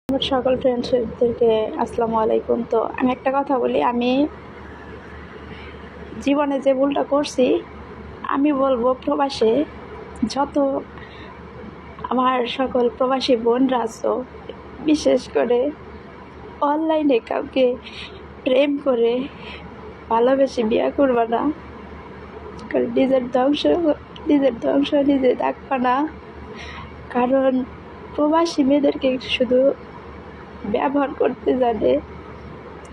আমার সকল ফ্রেন্ডসদেরকে আসসালামু আলাইকুম। তো আমি একটা কথা বলি, আমি জীবনে যে ভুলটা করছি আমি বলবো প্রবাসে যত আমার সকল প্রবাসী বোনরা আছো, বিশেষ করে অনলাইনে কাউকে প্রেম করে ভালোবেসে বিয়ে করবা না, কারণ নিজের ধ্বংস নিজে দেখবা না। কারণ প্রবাসী মেয়েদেরকে শুধু ব্যবহার করতে জানে,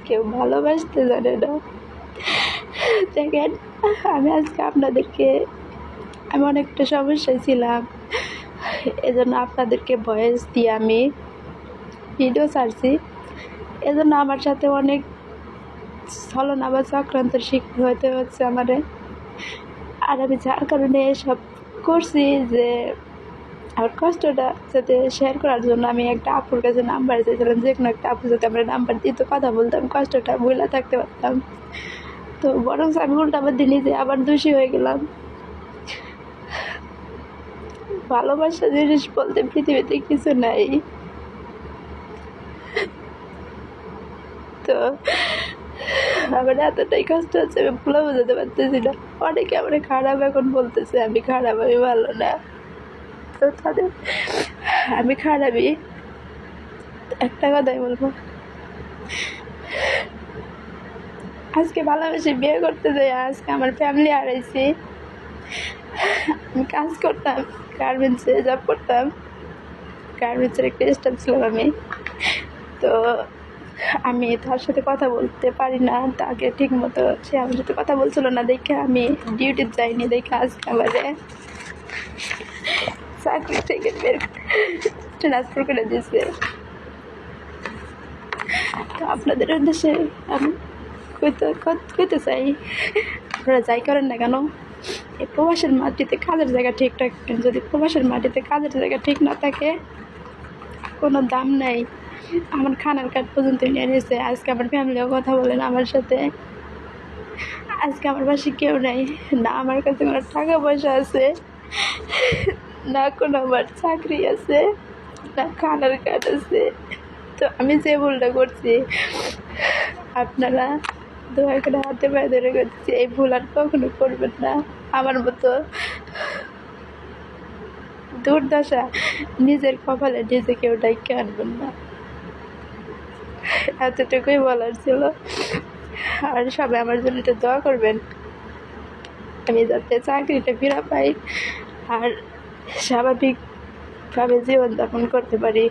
কেউ ভালোবাসতে জানে না। দেখেন, আমি আজকে আমি অনেকটা সমস্যায় ছিলাম, এজন্য আপনাদেরকে ভয়েস দিয়ে আমি ভিডিও ছাড়ছি। এজন্য আমার সাথে অনেক ছলনা বা চক্রান্তের শিকার হতে হচ্ছে আমারে। আর আমি যার কারণে এসব করছি, যে আমার কষ্টটা যাতে শেয়ার করার জন্য আমি একটা আপুর কাছে নাম্বার চেয়েছিলাম, যে কোনো একটা আপু যাতে আমরা নাম্বার দিত, কথা বলতাম, কষ্টটা ভুলে থাকতে পারতাম। তো বরং আমি উল্টা আবার নিজে আবার দোষী হয়ে গেলাম। ভালোবাসা জিনিস বলতে পৃথিবীতে কিছু নাই। তো আমার এতটাই কষ্ট হচ্ছে, আমি ভুলে বোঝাতে পারতেছি না। অনেকে আমার খারাপ এখন বলতেছে আমি খারাপ, আমি ভালো না। তো তাদের আমি খারাপই, একটা কথাই বলবো, আজকে ভালোবেসে বিয়ে করতে যাই, আজকে আমার ফ্যামিলি হারাইছি। আমি কাজ করতাম, গার্মেন্টসে জব করতাম, গার্মেন্টসের একটা স্টাফ ছিলাম আমি। তো আমি তার সাথে কথা বলতে পারি না, তাকে ঠিক মতো সে আমার সাথে কথা বলছিল না দেখে আমি ডিউটি যাইনি, দেখে আজকে আমারে চাকরি থেকে ট্রান্সফার করে দিয়েছে। তো আপনাদের উদ্দেশ্যে আমি কইতে চাই, আপনারা যাই করেন না কেন, এই প্রবাসের মাটিতে কাজের জায়গা ঠিক রাখবেন। যদি প্রবাসের মাটিতে কাজের জায়গা ঠিক না থাকে, কোনো দাম নাই। আমার খানার কার্ড পর্যন্ত নিয়ে নিয়েছে। আজকে আমার ফ্যামিলিও কথা বলেন আমার সাথে। আজকে আমার পাশে কেউ নেই, না আমার কাছে কোনো টাকা পয়সা আছে, না কোনো আমার চাকরি আছে, না খানার কার্ড আছে। তো আমি যে ভুলটা করছি, আপনারা দয়া করে হাতে পায়ে ধরে করছি, এই ভুল আর কখনো করবেন না। আমার মতো দুর্দশা নিজের কপালে নিজে কেউ ডাইকে আনবেন না। এতটুকুই বলার ছিল। আর সবাই আমার জন্য একটু দোয়া করবেন, আমি যাতে চাকরিটা ফিরে পাই আর স্বাভাবিকভাবে জীবনযাপন করতে পারি।